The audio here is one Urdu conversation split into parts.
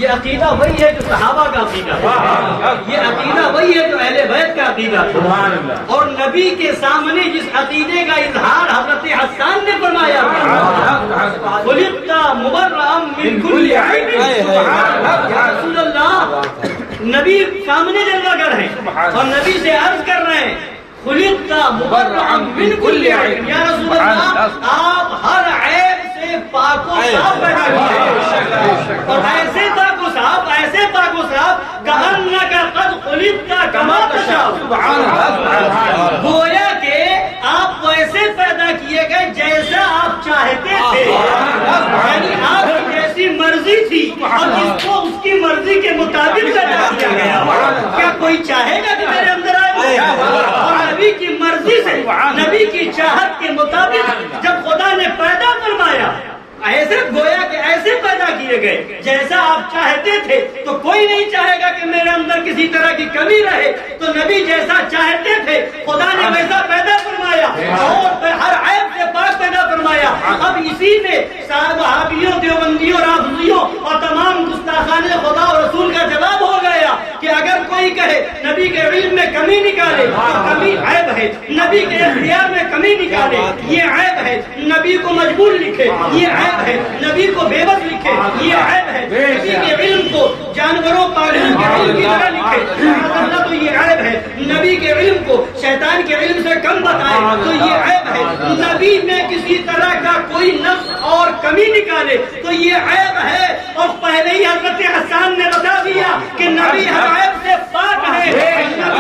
یہ عقیدہ وہی ہے جو صحابہ کا عقیدہ ہے، یہ عقیدہ وہی ہے جو اہل بیت کا عقیدہ ہے، اور نبی کے سامنے جس عقیدے کا اظہار حضرت حسان نے فرمایا خلقت مبرأ من کل عیب، یا رسول اللہ نبی سامنے جلوہ گر ہیں اور نبی سے عرض کر رہے ہیں خلقت مبرأ من کل عیب، یا رسول اللہ آپ ہر عیب سے پاک و صاف پیدا کیے اور ایسے پاک و صاف کأنک قد خلقت کما تشاء، گویا کہ آپ ویسے پیدا کیے گئے جیسا آپ چاہتے تھے، یعنی آپ کی جیسی مرضی تھی اور جس کو اس کی مرضی کے مطابق پیدا کیا گیا۔ کیا کوئی چاہے گا کہ میرے اندر آئے؟ اور نبی کی مرضی سے، نبی کی چاہت کے مطابق جب خدا نے پیدا فرمایا ایسے گویا کہ ایسے پیدا کیے گئے جیسا آپ چاہتے تھے، تو کوئی نہیں چاہے گا کہ میرے اندر کسی طرح کی کمی رہے، تو نبی جیسا چاہتے تھے خدا نے ویسا پیدا فرمایا اور ہر عیب سے پاک پیدا فرمایا۔ اب اسی میں وہابیوں، دیوبندیوں، رافضیوں اور تمام گستاخان خدا اور رسول کا جواب ہو گیا کہ اگر کوئی کہے نبی کے علم میں کمی نکالے تو کمی عیب ہے، نبی کے اختیار میں کمی نکالے یہ عیب ہے، نبی کو مجبور لکھے یہ عیب ہے، نبی کو بے بس لکھے یہ عیب ہے، نبی کے علم کو جانوروں پالوں کے علم کی طرح لکھے اللہ تو یہ عیب ہے، نبی کے علم کو شیطان کے علم سے کم بتائے تو یہ عیب ہے، نبی میں کسی طرح کا کوئی نقص اور کمی نکالے تو یہ عیب ہے۔ اور پہلے ہی حضرت حسان نے بتا دیا کہ نبی ہر عیب سے پاک ہے،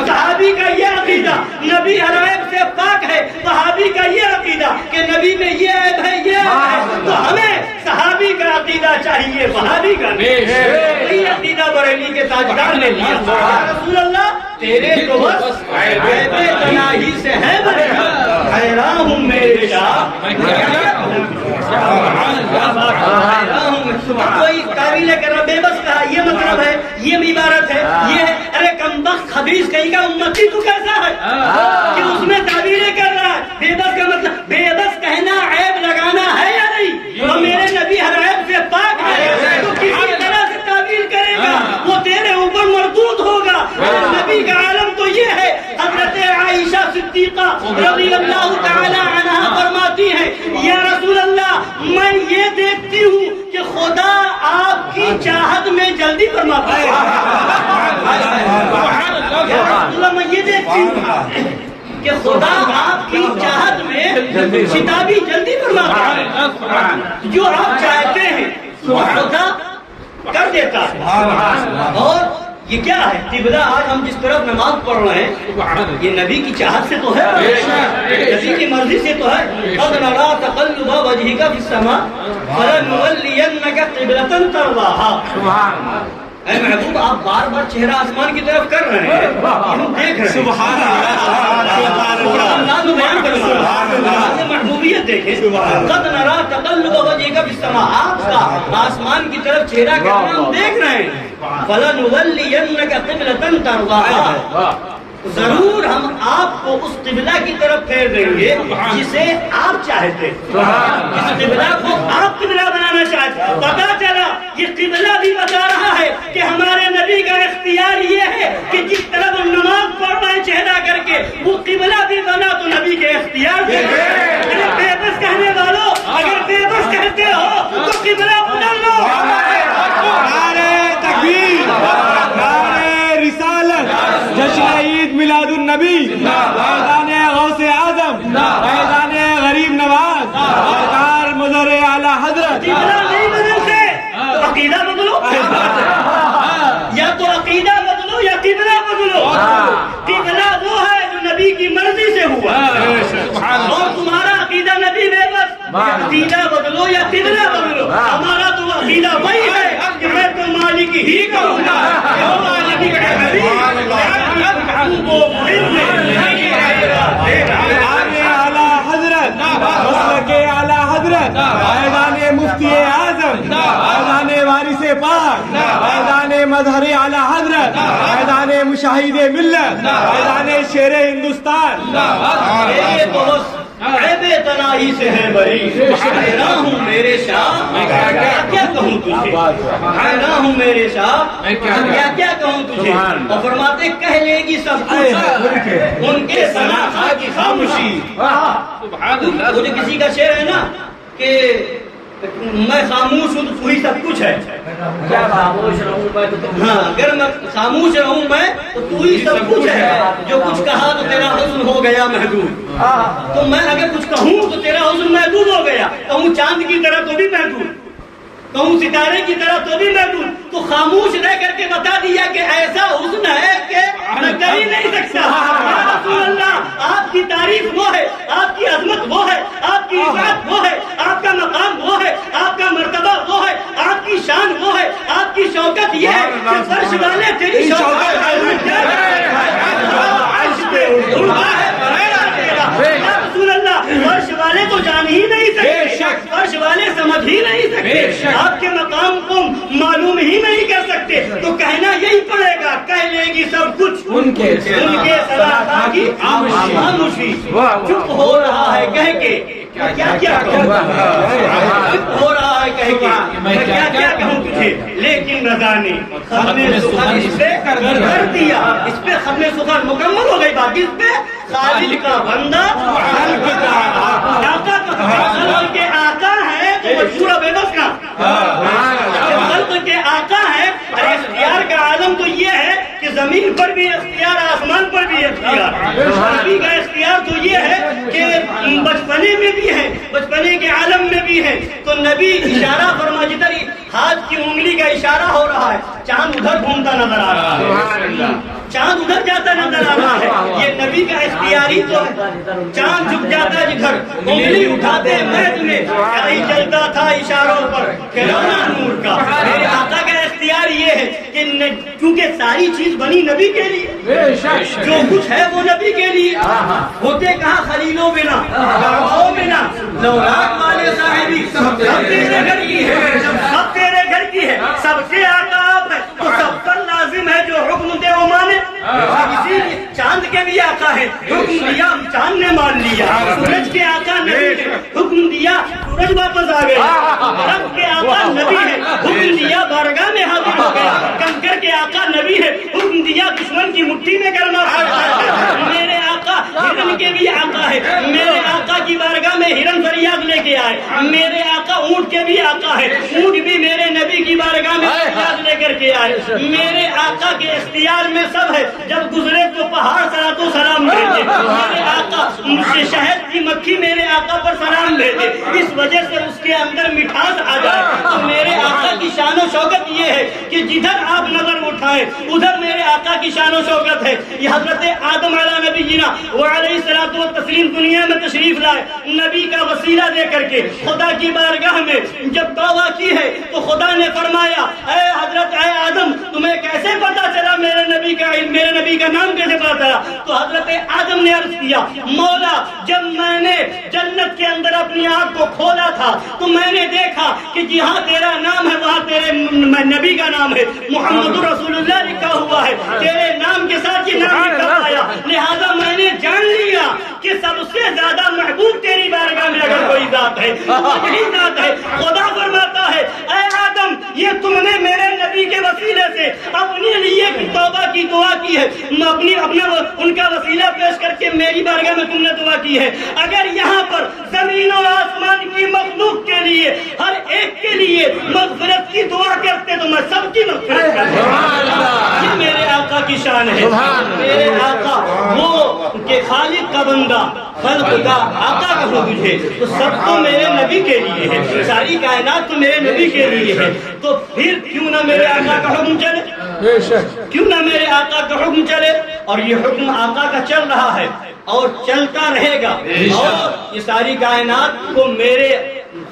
صحابی کا یہ عقیدہ نبی ہر عیب سے پاک ہے، صحابی کا یہ عقیدہ کہ نبی میں یہ عیب ہے یہ عیب ہے، تو ہمیں صحابی کا عقیدہ چاہیے، وہابی کا نہیں۔ یہی عقیدہ بریلی کے تاجدار نے لیا، رسول اللہ تیرے تو بس عیب تناہی سے ہے بریلی، حیران ہوں میرے شاہ۔ کوئی تعویلیں کر رہا بے بس کہا یہ مطلب ہے، یہ عبارت ہے، یہ ہے، ارے کمبخت خبیث کہیں کا امتی تو کیسا ہے کہ اس میں تعویلیں کر رہا ہے؟ بے بس کا مطلب بے بس کہنا عیب لگانا ہے یا نہیں؟ وہ میرے نبی ہر عیب سے پاک ہے تو کسی طرح سے تعویل کرے گا وہ تیرے اوپر مردود ہوگا۔ نبی کا عالم تو یہ ہے، حضرت عائشہ صدیقہ رضی اللہ تعالی عنہا فرماتی ہیں یا رسول اللہ میں یہ دیکھتی ہوں کہ خدا آپ کی چاہت میں جلدی فرماتا ہے، میں یہ دیکھتی ہوں کہ خدا آپ کی چاہت میں شتابی جلدی فرماتا ہے، جو آپ چاہتے ہیں خدا کر دیتا ہے۔ اور یہ کیا ہے قبلہ؟ آج ہم جس طرف نماز پڑھ رہے ہیں یہ نبی کی چاہت سے تو ہے، نبی کی مرضی سے تو ہے۔ قد نرى تقلب وجهك في السماء فلنولينك قبلة ترضاها، اے محبوب آپ بار بار چہرہ آسمان کی طرف کر رہے ہیں، ہم دیکھ رہے ہیں، سبحان اللہ بیان کرنا محبوبیت دیکھیں۔ قد نرى تقلب وجهك في السماء، آپ کا آسمان کی طرف چہرہ کرنا ہم دیکھ رہے ہیں، فلنولینک قبلۃ ترضاها، ضرور ہم آپ کو اس قبلہ کی طرف پھیر دیں گے جسے آپ چاہتے ہیں، جس قبلہ کو آپ قبلہ بنانا چاہتے ہیں۔ پتا چلا یہ قبلہ بھی بتا رہا ہے کہ ہمارے نبی کا اختیار یہ ہے کہ جس طرح ہم نماز پڑھ رہے ہیں چہرہ کر کے وہ قبلہ بھی بنا تو نبی کے اختیار سے۔ بے بس کہنے والوں اگر بے بس کہتے ہو تو قبلہ بدل لو۔ نعرہ تکبیر، نعرہ رسالت، جشن عید میلاد النبی، فیضان غوث اعظم، فیضان غریب نواز، سرکار مظہر اعلی حضرت۔ قبلہ نہیں بدلتے تو عقیدہ بدلو، یا تو عقیدہ بدلو یا قبلہ بدلو۔ قبلہ وہ ہے جو نبی کی مرضی سے ہوا، اور تمہارا عقیدہ نبی بے بس، عقیدہ بدلو یا قبلہ بدلو۔ ہمارا تو عقیدہ وہی ہے کہ میں تو مالک ہی کہوں گا، نبی کا حبیب اعلی حضرت، مسلک اعلی حضرت، فیضان مفتی اعظم، فیضان وارث پاک، فیضان مظہر اعلی حضرت، فیضان مشاہد ملت، فیضان شیر ہندوستان۔ عیب تناہی سے ہے بری حیرہ ہوں میرے شاہ کیا کیا کہوں تجھے حیرہ ہوں میرے شاہ کیا کیا کہوں تجھے اور فرماتے کہہ لے گی سب کچھ ان کے ثنا کی خاموشی وہ جو کسی کا شعر ہے نا کہ میں خاموش ہوں تو تو ہی سب کچھ ہے کیا خاموش رہوں میں تو ہاں اگر میں خاموش رہوں میں تو تو ہی سب کچھ ہے جو کچھ کہا تو تیرا حسن ہو گیا محدود تو میں اگر کچھ کہوں تو تیرا حسن محدود ہو گیا کہوں چاند کی طرح تو بھی محدود کہوں ستارے کی طرح تو بھی محدود تو خاموش رہ کر کے بتا دیا کہ ایسا حسن ہے کہ میں کر ہی نہیں سکتا یا رسول اللہ آپ کی تعریف وہ ہے آپ کی عظمت وہ ہے آپ کی عزت وہ ہے آپ کا مقام وہ ہے آپ کا مرتبہ وہ ہے آپ کی شان وہ ہے آپ کی شوکت یہ ہے کہ فرش والے تیری شوکت رسول اللہ فرش والے تو جان ہی نہیں سکتے فرش والے سمجھ ہی نہیں سکتے آپ کے مقام کو معلوم ہی نہیں کر سکتے تو کہنا یہی پڑے گا کہہ لے گی سب کچھ ان کے صلاح کی خاموشی چپ ہو رہا ہے کہہ کے کیا کیا کہوں چپ ہو رہا ہے کہہ کے میں کیا کیا کہوں تجھے لیکن رضا نے ختم سخن اس پہ کر دیا اس پہ ختم سخن مکمل ہو گئی باقی اس پہ خالق کا بندہ خلق کے آقا ہے تو مشہور بے بس کا خلق کے آقا ہے اختیار کا عالم تو یہ ہے کہ زمین پر بھی اختیار آسمان پر بھی اختیار نبی کا اختیار تو یہ ہے کہ بچپنے میں بھی ہے بچپنے کے عالم میں بھی ہے تو نبی اشارہ فرما جدھر ہاتھ کی انگلی کا اشارہ ہو رہا ہے چاند ادھر گھومتا نظر آ رہا ہے چاند ادھر جاتا نظر آ رہا ہے یہ نبی کا اختیاری تو ہے چاند جھک جاتا ہے جدھر انگلی اٹھاتے میں تمہیں کہیں چلتا تھا اشاروں پر کھلونا نور کا میرے آقا کا اختیار یہ ہے کہ کیونکہ ساری چیز بنی نبی کے لیے جو کچھ ہے وہ نبی کے لیے ہوتے کہاں خلیلوں بنا گاؤں بنا لولاک والے صاحبی سب تیرے گھر کی ہے سب تیرے گھر کی ہے سب سے آقا آپ ہے تو سب پر لازم ہے جو حکم دے وہ مانے اسی چاند کے بھی آقا ہے حکم دیا چاند نے مان لیا سورج کے آقا نبی ہے حکم دیا سورج واپس آ گیا رب کے آقا نبی ہے حکم دیا بارگاہ میں حاضر ہو گیا کنکر کے آقا نبی ہے حکم دیا دشمن کی مٹھی میں کرنا میرے آقا ہرن کے بھی آقا ہے میرے آقا کی بارگاہ میں ہرن فریاد لے کے آئے میرے آقا اونٹ کے بھی آقا ہے اونٹ بھی میرے نبی کی بارگاہ میں فریاد لے کر کے آئے میرے آقا کے اختیار میں سب ہے جب گزرے تو پہاڑ صلاۃ و سلام بھیجے میرے آقا شہد کی مکھی میرے آقا پر سلام بھیجے اس وجہ سے اس کے اندر مٹھاس آ جائے تو میرے آقا کی شان و شوکت یہ ہے کہ جدھر آپ نظر اٹھائے ادھر میرے آقا کی شان و شوکت ہے یہ حضرت آدم علیہ نبی جینا وہ علیہ الصلوۃ والتسلیم دنیا میں تشریف لائے نبی کا وسیلہ دے کر کے خدا کی بارگاہ میں جب توبہ کی ہے تو خدا نے فرمایا اے حضرت اے آدم تمہیں کیسے پتا چلا میرے نبی کا نام کیسے پتا چلا تو حضرت آدم نے عرض کیا مولا جب میں نے جنت کے اندر اپنی آنکھ کو کھولا تھا تو میں نے دیکھا کہ جہاں تیرا نام ہے وہاں تیرے نبی کا نام ہے محمد رسول اللہ لکھا ہوا ہے تیرے نام کے ساتھ یہ نام لکھا آیا لہذا میں نے جان لیا کہ سب سے زیادہ محبوب تیری بارگاہ میں اگر کوئی ذات ہے یہی ذات ہے خدا فرماتا ہے اے آدم یہ تم نے میرے نبی کے وسیلے سے اپنے لیے توبہ کی دعا کی ہے اپنا ان کا وسیلہ پیش کر کے میری بارگاہ میں تم نے دعا کی ہے اگر یہاں پر زمین اور آسمان کی مخلوق کے لیے ہر ایک کے لیے مغفرت کی دعا کرتے تو میں سب کی مغفرت کرتا یہ میرے آقا کی شان ہے میرے آقا وہ کہ خالق کا بندہ خلق کا آقا کہو تجھے تو سب تو میرے نبی کے لیے ہے ساری کائنات تو میرے نبی کے لیے ہے تو پھر کیوں نہ میرے آقا کا حکم چلے کیوں نہ میرے آقا کا حکم چلے اور یہ حکم آقا کا چل رہا ہے اور چلتا رہے گا اور یہ ساری کائنات کو میرے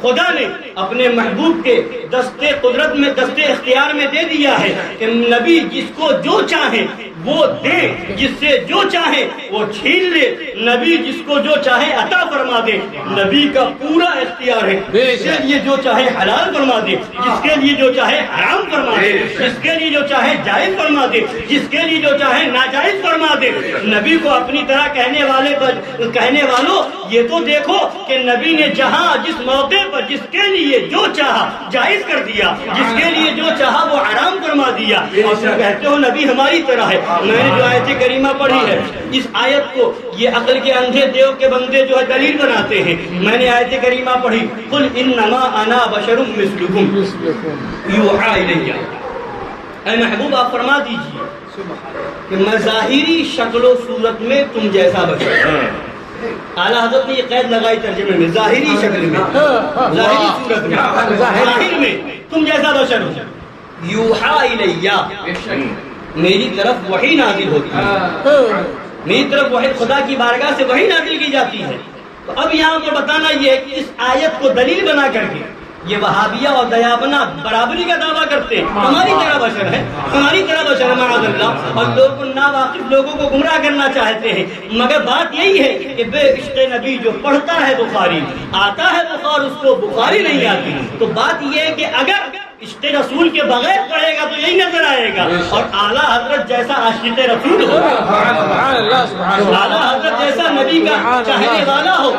خدا نے اپنے محبوب کے دستے قدرت میں دستے اختیار میں دے دیا ہے کہ نبی جس کو جو چاہیں وہ دے، جس سے جو چاہے وہ چھین لے، نبی جس کو جو چاہے عطا فرما دے، نبی کا پورا اختیار ہے، جس کے لیے جو چاہے حلال فرما دے، جس کے لیے جو چاہے حرام فرما دے، جس کے لیے جو چاہے جائز فرما دے، جس کے لیے جو چاہے ناجائز فرما دے۔ نبی کو اپنی طرح کہنے والوں یہ تو دیکھو کہ نبی نے جہاں جس موقع پر جس کے لیے جو چاہا جائز کر دیا، جس کے لیے جو چاہا وہ حرام فرما دیا، اور تم کہتے ہو نبی ہماری طرح ہے۔ میں نے جو آیت کریمہ پڑھی ہے، اس آیت کو یہ عقل کے اندھے دیو کے بندے جو ہے دلیل بناتے ہیں۔ میں نے آیت کریمہ پڑھی، قل انما انا بشر مثلکم یوحی الی۔ اے محبوب آپ فرما دیجیے کہ میں ظاہری شکل و صورت میں تم جیسا بشر ہوں۔ اعلیٰ حضرت نے یہ قید لگائی ترجمے میں، ظاہری شکل میں، ظاہری صورت میں، ظاہر میں تم جیسا بشر ہو۔ یوحی الی، میری طرف وحی نازل ہوتی ہے، میری طرف وحی خدا کی بارگاہ سے وحی نازل کی جاتی ہے۔ تو اب یہاں پر بتانا یہ ہے کہ اس آیت کو دلیل بنا کر کے یہ وہابیہ اور دیابنا برابری کا دعویٰ کرتے ہیں، ہماری طرح بشر ہے، ہماری طرح بشر ہے معاذ اللہ، اور لوگ ناواقف لوگوں کو گمراہ کرنا چاہتے ہیں۔ مگر بات یہی ہے کہ بے عشق نبی جو پڑھتا ہے بخاری، آتا ہے بخار، اس کو بخاری نہیں آتی۔ تو بات یہ ہے کہ اگر عشق رسول کے بغیر پڑھے گا تو یہی نظر آئے گا، اور اعلیٰ حضرت جیسا عاشق رسول ہو، اعلیٰ حضرت جیسا نبی کا چاہنے والا ہو،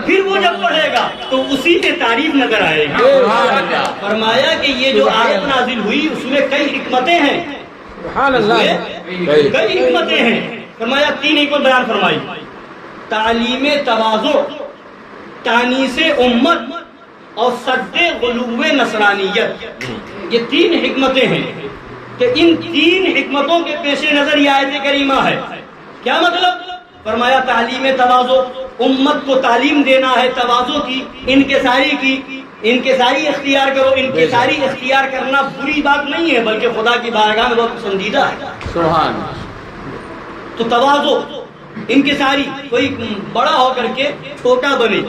پھر وہ جب پڑھے گا تو اسی میں تعریف نظر آئے گی۔ فرمایا کہ یہ جو آیت نازل ہوئی اس میں کئی حکمتیں ہیں، کئی حکمتیں ہیں۔ فرمایا 3 حکمت بیان فرمائی، تعلیم تواضع، تانیس امت، اور صد غلو نصرانیت۔ یہ 3 حکمتیں ہیں کہ ان 3 حکمتوں کے پیش نظر یہ آیت کریمہ ہے۔ کیا مطلب؟ فرمایا تعلیم تواضع، امت کو تعلیم دینا ہے تواضع کی، انکساری کی، انکساری اختیار کرو۔ انکساری اختیار کرنا بری بات نہیں ہے، بلکہ خدا کی بارگاہ میں بہت پسندیدہ ہے۔ سبحان۔ تو تواضع، انکساری، کوئی بڑا ہو کر کے چھوٹا بنے،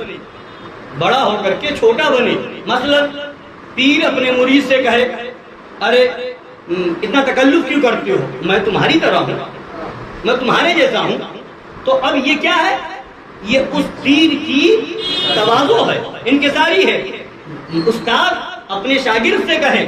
بڑا ہو کر کے چھوٹا بنے۔ مثلا پیر اپنے مرید سے کہے ارے اتنا تکلف کیوں کرتے ہو، میں تمہاری طرح ہوں، میں تمہارے جیسا ہوں۔ تو اب یہ کیا ہے؟ یہ اس پیر کی تواضع ہے، انکساری ہے۔ استاد اپنے شاگرد سے کہے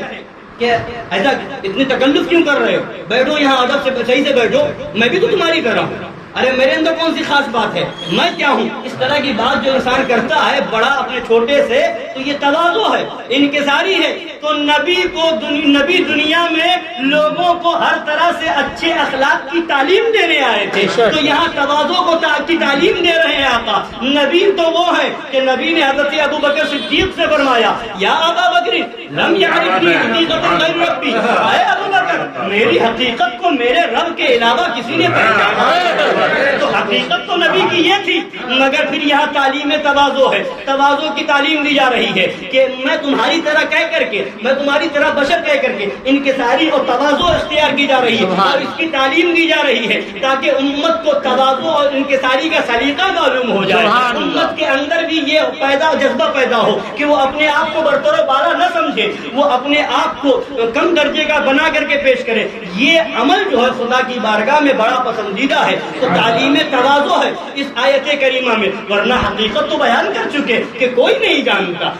کہ ایسا اتنے تکلف کیوں کر رہے ہو، بیٹھو یہاں ادب سے صحیح سے بیٹھو، میں بھی تو تمہاری طرح ہوں، ارے میرے اندر کون سی خاص بات ہے، میں کیا ہوں۔ اس طرح کی بات جو انسان کرتا ہے بڑا اپنے چھوٹے سے، تو یہ تواضع ہے، انکساری ہے۔ تو نبی دنیا میں لوگوں کو ہر طرح سے اچھے اخلاق کی تعلیم دینے آئے تھے، تو یہاں تواضع کی تعلیم دے رہے ہیں آقا۔ نبی تو وہ ہے کہ نبی نے حضرت ابو بکر صدیق سے فرمایا یا ابا بکر لم یعرفنی حقیقت غیر ربی، اے ابو بکر میری حقیقت کو میرے رب کے علاوہ کسی نے پہچانا ہے۔ تو حقیقت تو نبی کی یہ تھی، مگر پھر یہاں تعلیم تواضع ہے، تواضع کی تعلیم دی جا رہی ہے کہ میں تمہاری طرح کہہ کر کے، میں تمہاری طرح بشر کہہ کر کے انکساری اور تواضع اختیار کی جا رہی ہے، اور اس کی تعلیم دی جا رہی ہے تاکہ امت کو تواضع اور انکساری کا سلیقہ معلوم ہو جائے، امت کے اندر بھی یہ جذبہ پیدا ہو کہ وہ اپنے آپ کو برتر و بالا نہ سمجھے، وہ اپنے آپ کو کم درجے کا بنا کر کے پیش کرے۔ یہ عمل جو ہے خدا کی بارگاہ میں بڑا پسندیدہ ہے۔ تو تعلیم تواضع ہے اس آیت کریمہ میں، ورنہ حقیقت تو بیان کر چکے کہ کوئی نہیں جانتا۔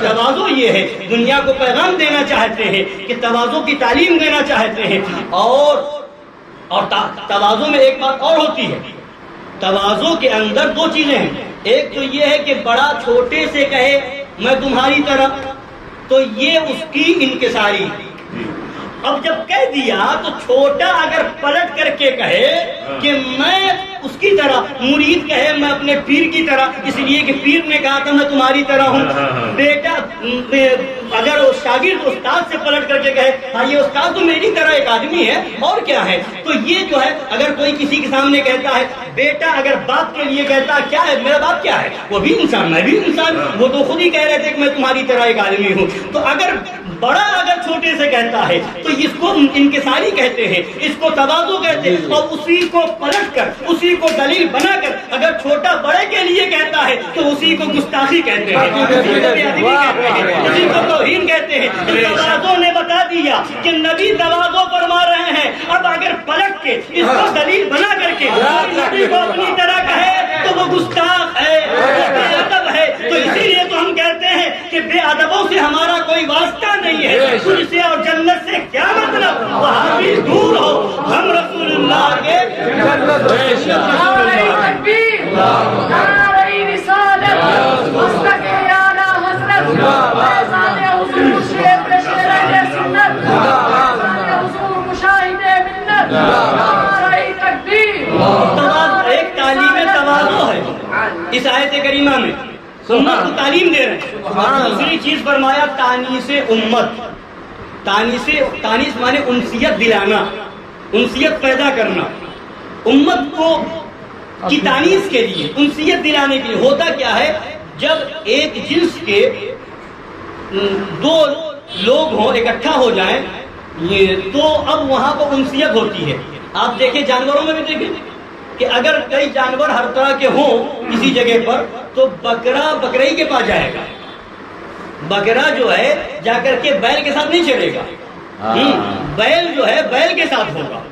تواضع یہ ہے، دنیا کو پیغام دینا چاہتے ہیں کہ تواضع کی تعلیم دینا چاہتے ہیں۔ اور تواضع میں ایک بات اور ہوتی ہے، تواضع کے اندر 2 چیزیں ہیں۔ ایک تو یہ ہے کہ بڑا چھوٹے سے کہے میں تمہاری طرح، تو یہ اس کی انکساری۔ اب جب کہہ دیا تو چھوٹا اگر پلٹ کر کے کہے کہ میں اس کی طرح، مرید کہے میں اپنے پیر کی طرح، اس لیے کہ پیر نے کہا تھا میں تمہاری طرح ہوں۔ بیٹا اگر شاگرد استاد سے پلٹ کر کے کہے ہاں یہ استاد تو میری طرح ایک آدمی ہے اور کیا ہے، تو یہ جو ہے اگر کوئی کسی کے سامنے کہتا ہے، بیٹا اگر باپ کے لیے کہتا ہے کیا ہے میرا باپ کیا ہے، وہ بھی انسان میں بھی انسان، وہ تو خود ہی کہہ رہے تھے کہ میں تمہاری طرح ایک آدمی ہوں۔ تو اگر بڑا اگر چھوٹے سے کہتا ہے تو اس کو انکساری کہتے ہیں، اس کو تواضع کہتے ہیں، اور اسی کو پلٹ کر، اسی کو دلیل بنا کر اگر چھوٹا بڑے کے لیے کہتا ہے تو اسی کو گستاخی کہتے ہیں، اسی کو توہین کہتے ہیں۔ تواضع نے بتا دیا کہ نبی تواضع فرما رہے ہیں، اب اگر پلٹ کے اس کو دلیل بنا کر کے نبی کو اپنی طرح کہے تو وہ گستاخ ہے، وہ بے ادب ہے۔ تو اسی لیے تو ہم کہتے ہیں کہ بے ادبوں سے ہمارا کوئی واسطہ نہیں ہے، تجھ سے اور جنت سے کیا مطلب، وہاں بھی دور ہو، ہم رسول اللہ کے ایک تعلیم تواضع ہے اس آیت کریمہ میں، امت کو تعلیم دے رہے ہیں۔ دوسری چیز فرمایا تانیس امت، تانیس مانے انسیت دلانا، انسیت پیدا کرنا، امت کو کی تانیس کے لیے، انسیت دلانے کے لیے۔ ہوتا کیا ہے، جب ایک جنس کے دو لوگ ہوں، اکٹھا ہو جائیں تو اب وہاں پر انسیت ہوتی ہے۔ آپ دیکھیں جانوروں میں بھی دیکھیں کہ اگر کئی جانور ہر طرح کے ہوں کسی جگہ پر تو بکرا بکرئی کے پاس جائے گا، بکرا جو ہے جا کر کے بیل کے ساتھ نہیں چلے گا، بیل جو ہے بیل کے ساتھ ہوگا،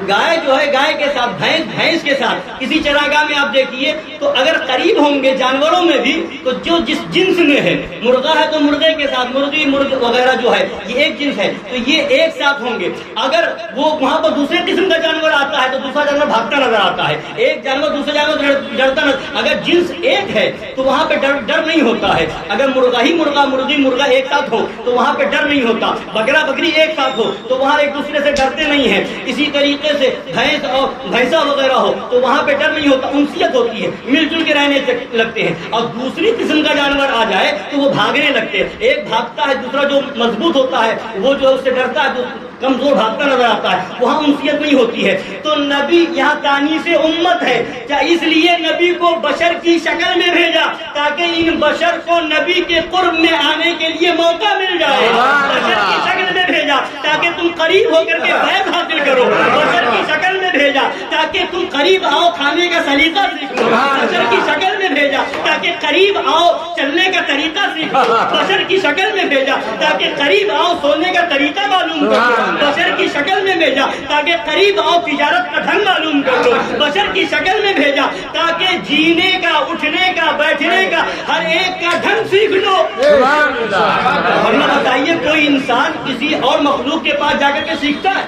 گائے جو ہے گائے کے ساتھ، بھینس بھینس کے ساتھ۔ کسی چراگاہ میں آپ دیکھیے تو اگر قریب ہوں گے جانوروں میں بھی تو جو جس جنس میں ہے، مرغا ہے تو مرغے کے ساتھ، مرغی مرغ وغیرہ جو ہے یہ ایک جنس ہے تو یہ ایک ساتھ ہوں گے۔ اگر وہ وہاں پر دوسرے قسم کا جانور آتا ہے تو دوسرا جانور بھاگتا نظر آتا ہے، ایک جانور دوسرے جانور ڈرتا نظر۔ اگر جنس ایک ہے تو وہاں پہ ڈر نہیں ہوتا ہے۔ اگر مرغا ہی مرغا، مرغی مرغا ایک ساتھ ہو تو وہاں پہ ڈر نہیں ہوتا، بکرا بکری ایک ساتھ ہو تو وہاں ایک دوسرے سے ڈرتے نہیں ہیں۔ اسی طریقے سے بھینس اور بھینسا وغیرہ ہو تو وہاں پہ ڈر نہیں ہوتا، انسیت ہوتی ہے، مل جل کے رہنے لگتے ہیں۔ اور دوسری قسم کا جانور آ جائے تو وہ بھاگنے لگتے ہیں، ایک بھاگتا ہے، دوسرا جو مضبوط ہوتا ہے وہ جو اس سے ڈرتا ہے، کمزور بھاگتا نظر آتا ہے، وہاں انسیت نہیں ہوتی ہے۔ تو نبی یہاں تانیس امت ہے، اس لیے نبی کو بشر کی شکل میں بھیجا تاکہ ان بشر کو نبی کے قرب میں آنے کے لیے موقع مل جائے، بشر کی شکل میں بھیجا تاکہ تم قریب ہو کر کے فیض حاصل کرو، بشر کی شکل میں بھیجا تاکہ تم قریب آؤ کھانے کا سلیقہ سیکھو، بشر کی شکل میں بھیجا تاکہ قریب آؤ چلنے کا طریقہ سیکھو، بشر کی شکل میں بھیجا تاکہ قریب آؤ سونے کا طریقہ معلوم کرو، بشر کی شکل میں بھیجا تاکہ قریب آؤ تجارت کا ڈھنگ معلوم کر لو، بشر کی شکل میں بھیجا تاکہ جینے کا، اٹھنے کا، بیٹھنے کا ہر ایک کا ڈھنگ سیکھ لو۔ ورنہ بتائیے کوئی انسان کسی اور مخلوق کے پاس جا کر کے سیکھتا ہے،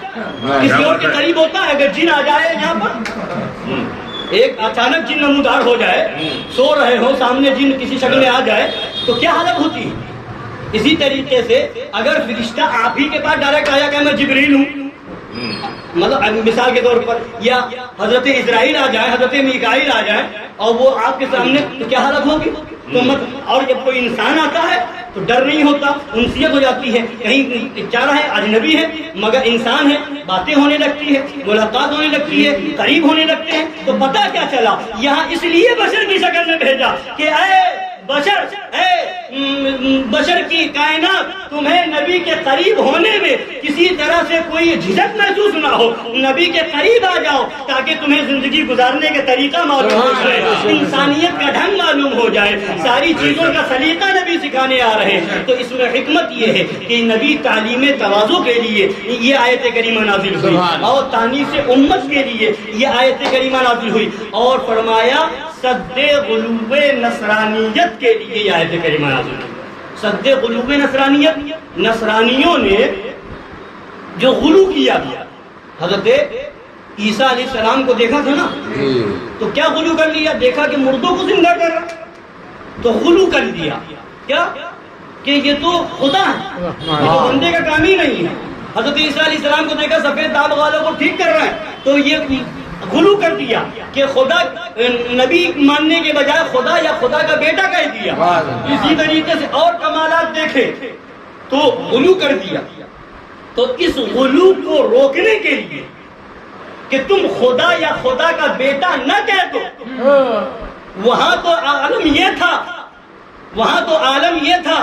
کسی اور کے قریب ہوتا ہے؟ اگر جن آ جائے یہاں پر، ایک اچانک جن نمودار ہو جائے، سو رہے ہو سامنے جن کسی شکل میں آ جائے تو کیا حالت ہوتی ہے؟ اسی طریقے سے اگر فرشتہ آپ ہی کے پاس ڈائریکٹ آیا کہ میں جبریل ہوں، مطلب مثال کے طور پر، یا حضرت اسرائیل آ جائے، حضرت میکائیل آ جائے اور وہ آپ کے سامنے، تو کیا حالت ہوگی؟ تو اور جب کوئی انسان آتا ہے تو ڈر نہیں ہوتا، انسیت ہو جاتی ہے، کہیں چارہ ہے، اجنبی ہے مگر انسان ہے، باتیں ہونے لگتی ہے، ملاقات ہونے لگتی ہے، قریب ہونے لگتے ہیں۔ تو پتہ کیا چلا، یہاں اس لیے بشر کی شکل میں بھیجا کہ اے بشر، بشر کی کائنات، تمہیں نبی کے قریب ہونے میں کسی طرح سے کوئی جھجک محسوس نہ ہو، نبی کے قریب آ جاؤ تاکہ تمہیں زندگی گزارنے کا طریقہ معلوم ہو جائے، انسانیت کا ڈھنگ معلوم ہو جائے، ساری چیزوں کا سلیقہ نبی سکھانے آ رہے ہیں۔ تو اس میں حکمت یہ ہے کہ نبی تعلیم تواضع کے لیے یہ آیت کریمہ نازل ہوئی اور تانیس امت کے لیے یہ آیت کریمہ نازل ہوئی، اور فرمایا سد غلوب نصرانیت کے لیے یہ آیت کریمہ نازل ہوئی۔ سد غلوب نصرانیت، نصرانیوں نے جو غلو کیا گیا، حضرت عیسیٰ علیہ السلام کو دیکھا تھا نا، تو کیا غلو کر لیا؟ دیکھا کہ مردوں کو زندہ کر رہا تو غلو کر دیا، کیا کہ یہ تو خدا ہے، یہ تو بندے کا کام ہی نہیں ہے۔ حضرت عیسیٰ علیہ السلام کو دیکھا سفید داغ والوں کو ٹھیک کر رہا ہے تو یہ غلو کر دیا کہ خدا، نبی ماننے کے بجائے خدا یا خدا کا بیٹا کہہ دیا۔ اسی طریقے سے اور کمالات دیکھے تو غلو کر دیا۔ تو اس غلو کو روکنے کے لیے کہ تم خدا یا خدا کا بیٹا نہ کہہ دو، وہاں تو عالم یہ تھا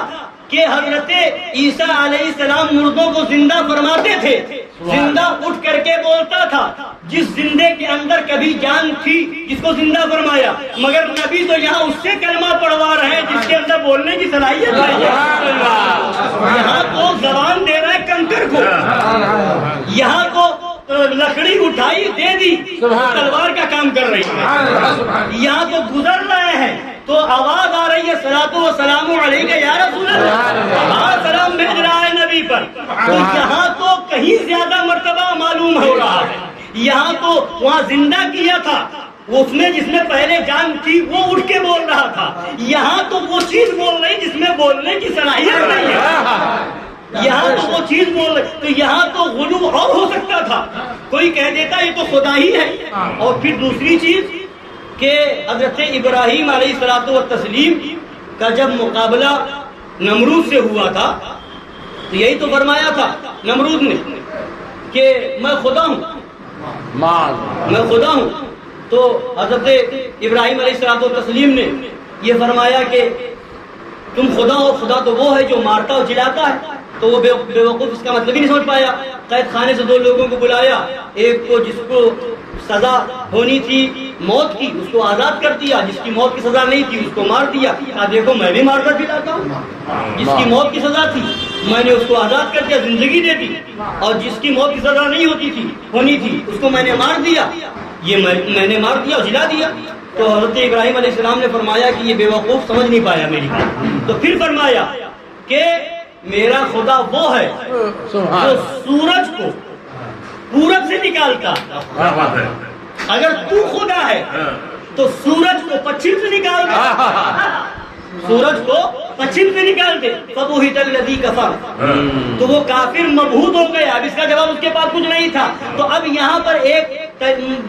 کہ حضرت عیسیٰ علیہ السلام مردوں کو زندہ فرماتے تھے، زندہ اٹھ کر کے بولتا تھا، جس زندے کے اندر کبھی جان تھی جس کو زندہ فرمایا، مگر نبی تو یہاں اس سے کلمہ پڑھوا رہے ہیں جس کے اندر بولنے کی صلاحیت ہے۔ یہاں تو زبان دے رہا ہے کنکر کو، یہاں تو لکڑی اٹھائی دے دی، تلوار کا کام کر رہی ہے. یہاں تو گزر رہے ہیں تو آواز آ رہی ہے صلاۃ و سلام علیک یا رسول اللہ، سلام بھیج رہا ہے نبی پر. تو یہاں تو کہیں زیادہ مرتبہ معلوم ہو رہا ہے. یہاں تو وہاں زندہ کیا تھا، اس میں جس میں پہلے جان تھی وہ اٹھ کے بول رہا تھا. یہاں تو وہ چیز بول رہی جس میں بولنے کی صلاحیت نہیں ہے. یہاں تو وہ چیز بول رہی، تو یہاں تو غلو اور ہو سکتا تھا. کوئی کہہ دیتا یہ تو خدا ہی ہے. اور پھر دوسری چیز کہ حضرت ابراہیم علیہ الصلوۃ والتسلیم کا جب مقابلہ نمرود سے ہوا تھا تو یہی تو فرمایا تھا نمرود نے کہ میں خدا ہوں، میں خدا ہوں. تو حضرت ابراہیم علیہ الصلوۃ والتسلیم نے یہ فرمایا کہ تم خدا ہو، خدا تو وہ ہے جو مارتا اور جلاتا ہے. تو وہ بے وقوف اس کا مطلب ہی نہیں سمجھ پایا. قید خانے سے دو لوگوں کو بلایا، ایک کو جس کو سزا ہونی تھی موت کی اس کو آزاد کر دیا، جس کی موت کی سزا نہیں تھی اس کو مار دیا. کہا دیکھو میں بھی مارتا جلاتا ہوں، جس کی موت کی سزا تھی میں نے اس کو آزاد کر دیا، زندگی دے دی، اور جس کی موت کی سزا نہیں ہونی تھی اس کو میں نے مار دیا. یہ میں نے مار دیا اور جلا دیا. تو حضرت ابراہیم علیہ السلام نے فرمایا کہ یہ بے وقوف سمجھ نہیں پایا میری بات. تو پھر فرمایا کہ میرا خدا وہ ہے جو سورج کو پورب سے نکالتا. اگر تو خدا ہے تو سورج کو پچھم سے نکال دے، سورج کو پچھم سے نکال دے. فبہت الذی کفر، تو وہ کافر مبہوت ہو گیا. اب اس کا جواب اس کے پاس کچھ نہیں تھا. تو اب یہاں پر ایک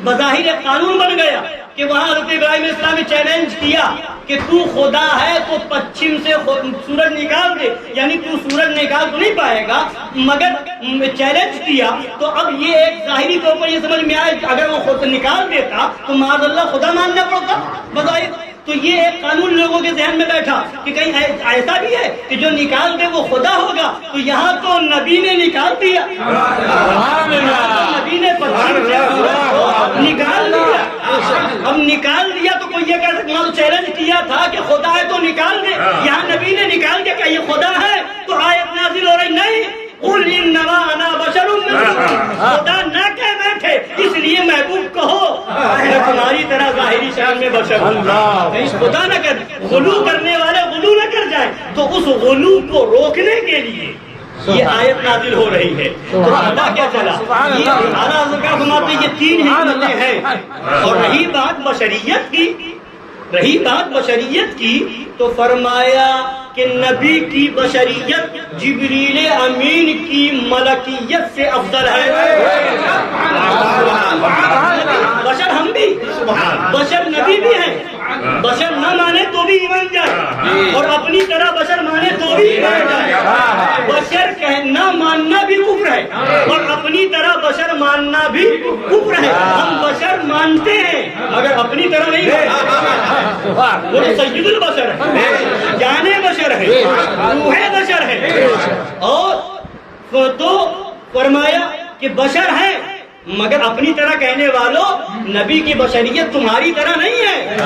بظاہر قانون بن گیا کہ وہاں حضرت ابراہیم علیہ السلام نے چیلنج کیا کہ تو خدا ہے تو پچھم سے سورج نکال دے. یعنی تو سورج نکال تو نہیں پائے گا مگر چیلنج کیا. تو اب یہ ایک ظاہری طور پر یہ سمجھ میں آئے اگر وہ خود نکال دیتا تو معاذ اللہ خدا ماننا پڑتا بظاہر. تو یہ ایک قانون لوگوں کے ذہن میں بیٹھا کہ کہیں ایسا بھی ہے کہ جو نکال دے وہ خدا ہوگا. تو یہاں تو نبی نے نکال دیا، نبی نے نکال دیا. اب نکال دیا تو کوئی یہ کہہ سکتا چیلنج کیا تھا کہ خدا ہے تو نکال دے. یہاں نبی نے نکال کے کہا یہ خدا ہے تو آیت نازل ہو رہی نہیں قل انما انا بشر مثلکم. خدا نہ کہہ بیٹھے اس لیے محبوب کہو میں تمہاری طرح ظاہری شان میں بشر ہوں. خدا نہ کر، غلو کرنے والے غلو نہ کر جائیں. تو اس غلو کو روکنے کے لیے یہ آیت نازل ہو رہی ہے. تو پتہ کیا چلا یہ اعلیٰ حضرت کا فرماتے یہ تین حکمتیں ہیں. اور رہی بات بشریت کی تو فرمایا کہ نبی کی بشریت جبریل امین کی ملکیت سے افضل ہے. بشر ہم بھی، بشر نبی بھی ہیں. بشر نہ مانے تو بھی ایمان جائے اور اپنی طرح بشر مانے تو بھی ایمان جائے. بشر نہ ماننا بھی کفر ہے اور اپنی طرح بشر ماننا بھی کفر ہے. ہم بشر مانتے ہیں مگر اپنی طرح نہیں مانتے. وہ سید البشر ہے، جانے بشر ہے، روح بشر ہے. اور تو فرمایا کہ بشر ہے مگر اپنی طرح کہنے والوں نبی کی بشریت تمہاری طرح نہیں ہے.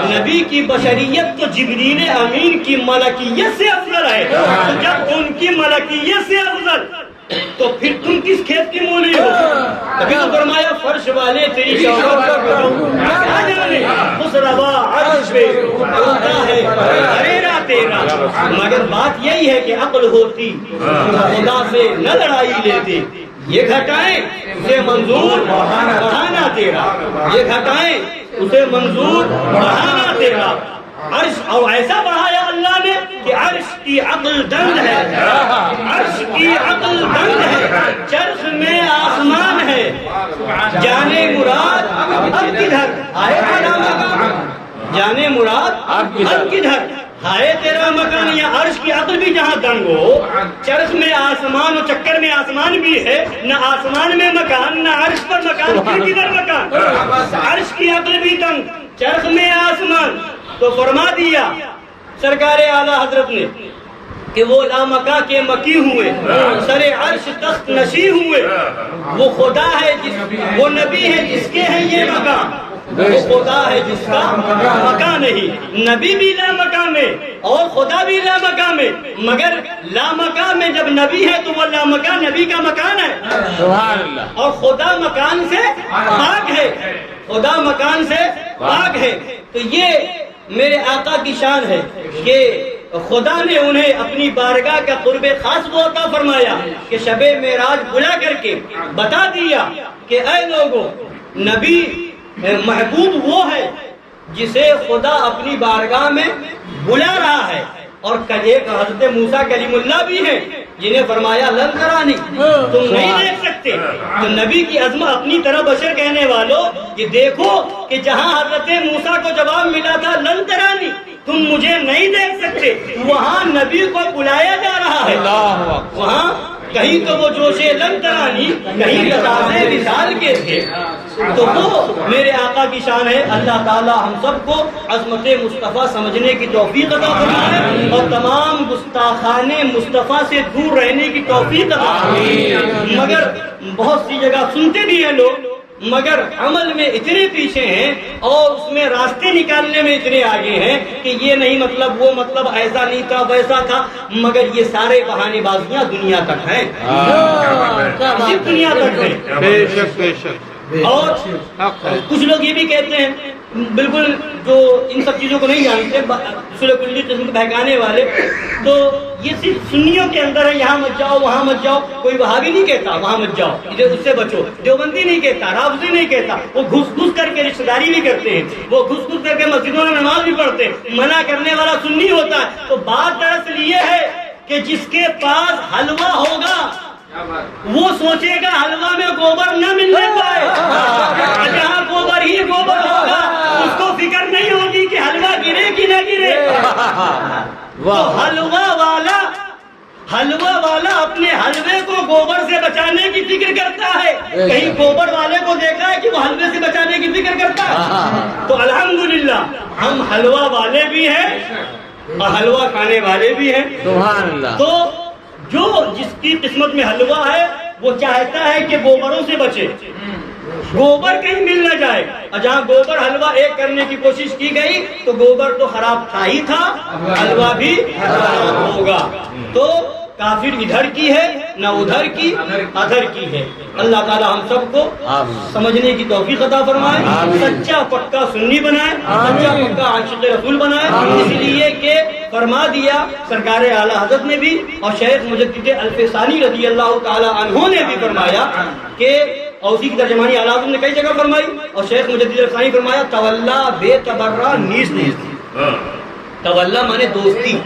نبی کی بشریت تو جبریل امین کی ملکیت سے افضل ہے. تو جب ان کی ملکیت سے افضل تو پھر تم کس کھیت کی مولی ہو؟ ابھی تو فرمایا فرش والے تیری شوکت کیا جانے اس روا عرش پہ ہوتا ہے ہریرا تیرا. مگر بات یہی ہے کہ عقل ہوتی خدا سے نہ لڑائی لیتے. یہ گھٹائیں اسے منظور بڑھانا تیرا، یہ گھٹائیں اسے منظور بڑھانا تیرا. عرش اور ایسا بڑھایا اللہ نے کہ عرش کی عقل دند ہے، عرش کی عقل دند ہے. چرخ میں آسمان ہے، جانے مراد اب کدھر آئے تیرا مکان، جانے مراد اب کدھر ہائے تیرا مکان. یا عرش کی عقل بھی جہاں دنگ ہو، چرخ میں آسمان و چکر میں آسمان بھی ہے، نہ آسمان میں مکان نہ عرش پر مکان، پھر کدھر مکان. عرش کی عقل بھی دنگ، چرخ میں آسمان. تو فرما دیا سرکار اعلیٰ حضرت نے کہ وہ لامکاں کے مکی ہوئے، سر عرش تخت نشی ہوئے. وہ خدا ہے وہ نبی ہے جس کے ہیں یہ مکان. وہ خدا ہے جس کا مکان نہیں. نبی بھی لا مقام ہے اور خدا بھی لا مقام ہے, مگر لا مقام میں جب نبی ہے تو وہ لا مکان نبی کا مکان ہے. سبحان اللہ. اور خدا مکان سے پاک ہے, خدا مکان سے پاک ہے. تو یہ میرے آقا کی شان ہے کہ خدا نے انہیں اپنی بارگاہ کا قرب خاص وہ عطا فرمایا کہ شب معراج بلا کر کے بتا دیا کہ اے لوگوں, نبی محبوب وہ ہے جسے خدا اپنی بارگاہ میں بلا رہا ہے. اور ایک حضرت موسیٰ کلیم اللہ بھی ہیں جنہیں فرمایا لن ترانی, تم نہیں دیکھ سکتے. تو نبی کی عظمت اپنی طرح بشر کہنے والوں یہ دیکھو کہ جہاں حضرت موسیٰ کو جواب ملا تھا لن ترانی, تم مجھے نہیں دیکھ سکتے, وہاں نبی کو بلایا جا رہا ہے. وہاں کہیں تو وہ جوشے لن ترانی, کہیں لذاذے وصال کے تھے. تو وہ میرے آقا کی شان ہے. اللہ تعالی ہم سب کو عظمت مصطفیٰ سمجھنے کی توفیق عطا فرمائے اور تمام گستاخان مصطفیٰ سے دور رہنے کی توفیق عطا فرمائے. مگر بہت سی جگہ سنتے بھی ہیں لوگ, مگر عمل میں اتنے پیچھے ہیں اور اس میں راستے نکالنے میں اتنے آگے ہیں کہ یہ نہیں مطلب, وہ مطلب, ایسا نہیں تھا ویسا تھا. مگر یہ سارے بہانے بازیاں دنیا تک ہیں, صرف دنیا تک ہیں. بے شک بے شک. اور کچھ لوگ یہ بھی کہتے ہیں بالکل جو ان سب چیزوں کو نہیں جانتے, کلی قسم کے بہکانے والے, تو یہ صرف سنیوں کے اندر ہے, یہاں مت جاؤ وہاں مت جاؤ. کوئی وہابی نہیں کہتا وہاں مت جاؤ, ادھر اس سے بچو. دیوبندی نہیں کہتا, رافضی نہیں کہتا. وہ گھس گھس کر کے رشتہ داری بھی کرتے ہیں, وہ گھس گھس کر کے مسجدوں میں نماز بھی پڑھتے ہیں. منع کرنے والا سنی ہوتا ہے. تو بات دراصل یہ ہے کہ جس کے پاس حلوہ ہوگا وہ سوچے گا حلوہ میں گوبر نہ ملنے پائے. جہاں گوبر ہی گوبر ہوگا اس کو فکر نہیں ہوگی کہ حلوہ گرے کہ نہ گرے. تو حلوہ والا اپنے حلوے کو گوبر سے بچانے کی فکر کرتا ہے. کہیں گوبر والے کو دیکھا ہے کہ وہ حلوے سے بچانے کی فکر کرتا ہے؟ تو الحمدللہ ہم حلوہ والے بھی ہیں اور حلوہ کھانے والے بھی ہیں. سبحان اللہ. تو جو جس کی قسمت میں حلوہ ہے وہ چاہتا ہے کہ گوبروں سے بچے, گوبر کہیں مل نہ جائے. اور جہاں گوبر حلوہ ایک کرنے کی کوشش کی گئی تو گوبر تو خراب تھا ہی تھا, حلوہ بھی خراب ہوگا. تو کافر ادھر کی ہے نہ ادھر کی, ادھر کی ہے. اللہ تعالی ہم سب کو سمجھنے کی توفیق عطا فرمائے, سچا پکا سنی بنائے, سچا پکا عاشق رسول بنائے. اس لیے کہ فرما دیا سرکار اعلیٰ حضرت نے بھی اور شیخ مجدد الفسانی رضی اللہ تعالی عنہ نے بھی فرمایا کہ, اور اسی کی ترجمانی اعلیٰ حضرت نے کئی جگہ فرمائی اور شیخ مجدد الفسانی فرمایا تولا بے تبرہ نیز نیز. تولا مانے دوستی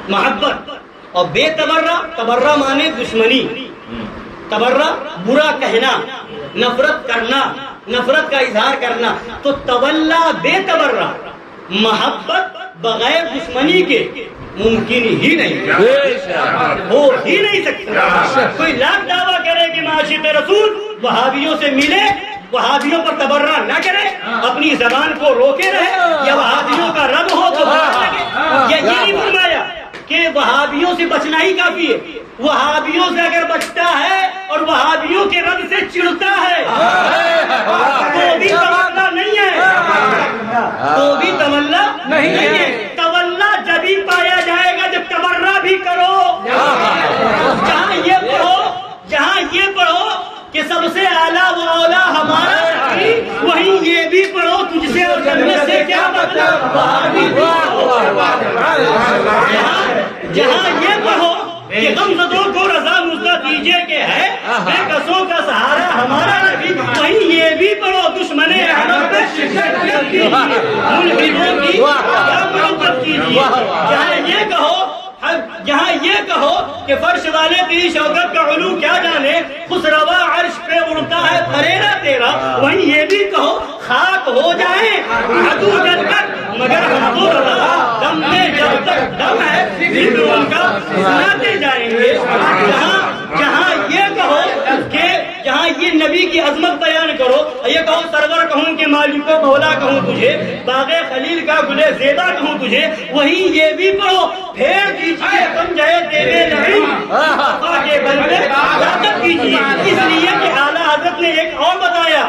محبت, اور بے تبرہ, تبرہ مانے دشمنی, تبرہ برا کہنا, نفرت کرنا, نفرت کا اظہار کرنا. تو تولا بے تبرہ, محبت بغیر دشمنی کے ممکن ہی نہیں, ہو ہی نہیں سکتا. کوئی لاکھ دعویٰ کرے کہ معاشق رسول وہابیوں سے ملے, وہابیوں پر تبرہ نہ کرے, اپنی زبان کو روکے رہے, یا وہابیوں کا رب ہو تو یہ نہیں فرمایا کہ وہابیوں سے بچنا ہی کافی ہے. وہابیوں سے اگر بچتا ہے اور وہابیوں کے رب سے چڑھتا ہے تو بھی تولا نہیں ہے, تو بھی تولا نہیں ہے. تولا جب ہی پایا جائے گا جب تبرہ بھی کرو. جہاں یہ پڑھو کہ سب سے اعلیٰ و اولا ہمارا نبی, وہیں یہ بھی پڑھو تجھ سے اور جنت سے کیا مطلب. جہاں یہ پڑھو کہ غمزدوں کو رضا مزدہ دیجئے کہ ہے بے کسوں کا سہارا ہمارا نبی, وہیں یہ بھی پڑھو دشمن احمد پہ شدت کیجیے, ملحدوں کی کیا محبت کیجیے. جہاں یہ کہو کہ فرش والے تیری شوکت کا علو کیا جانے, خسروا عرش پہ اڑتا ہے پریرا تیرا, وہیں یہ بھی کہو خاک ہو جائیں عدو جل کر مگر ہم تو رضا, دم میں جب تک دم ہے ذکر ان کا سناتے جائیں گے. جہاں یہ کہو کہ جہاں یہ نبی کی عظمت بیان کرو, یہ کہو سرور کہوں کہ مالک کو مولا کہوں تجھے, باغ خلیل کا گلے زیبا کہوں تجھے, وہیں یہ بھی پڑھو پھیر دیجئے سمجھے دیوے نہیں مصطفیٰ کے بندے عبادت کیجیے. اس لیے کہ اعلیٰ حضرت نے ایک اور بتایا,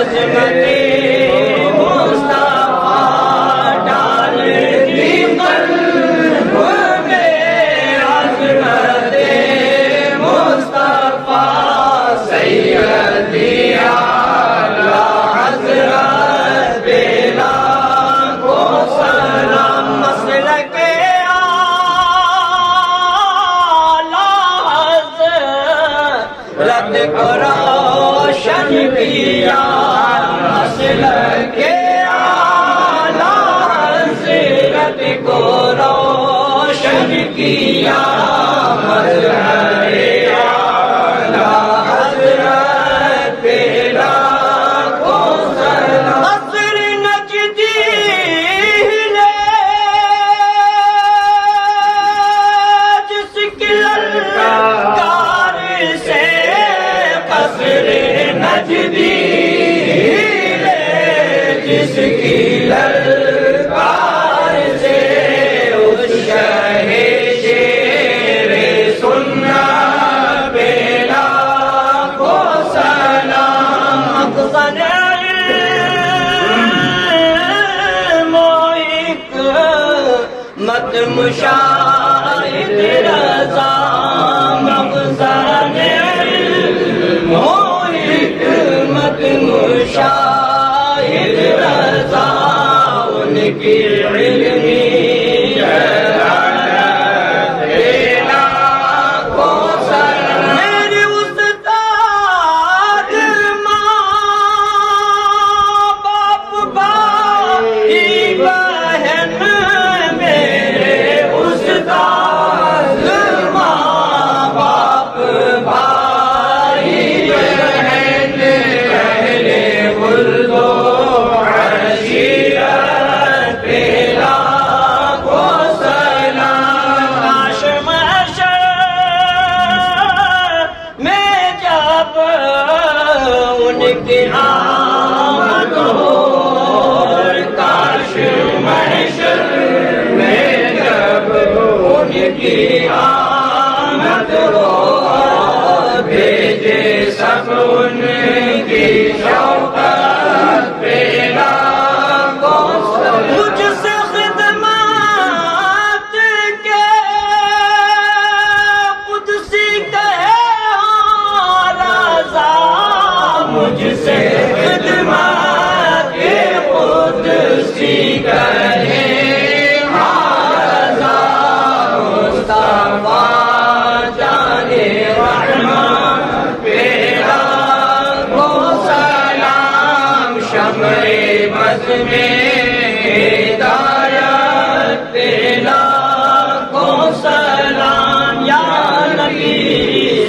عظمت مصطفیٰ ڈال دی قلب میں عظمت مصطفیٰ سیدی اعلی حضرت بلا کو سلام مسلک رد کو روشن کیا مسلک اعلی حضرت کو روشن کیا مسلک اعلی حضرت بلا کو سلام عصر نجدی لے جس کی للکار سے قصر نجدی لے جس کی للکار سے اس شہ شیر سننا بیلا کو سلام مخزن علم و حکمت مشاہد رضا مخزن علم و حکمت مشاہد رضا ان کی علمی جلالت بلا کو سلام میرے استاد ماں باپ بھائی بہن میرے استاد ماں باپ بھائی بہن اہل خلد و عشیرت بلا کو سلام کاش محشر میں جب ان کی آمد ہو کاش محشر میں جب ان کی آمد ہو بھیجے سب ان کی شوقت بلا کو سلام مجھ سے خدمات کے قدسی کہے رضا مجھ سے خدمات کے قدسی کہے رضا مصطفیٰ جان رحمان پیرا کو سلام شمع بز میں ہدایت پیلا کو سلام یا نبی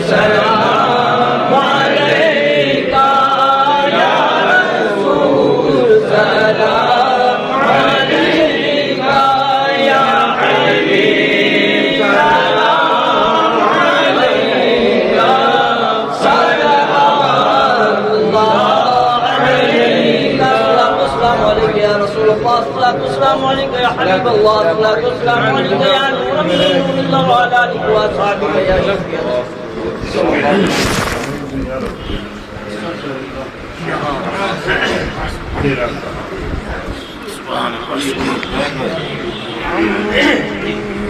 سلام علیکہ یا رسول سلام علیکہ یا حبیب سلام علیکہ صلوات اللہ علیکہ السلام علیکہ یا رسول اللہ السلام علیکہ یا حبیب اللہ السلام علیکہ یا نور من نور اللہ وعلی آلہ واصحابہ یا شفیع سبحان اللہ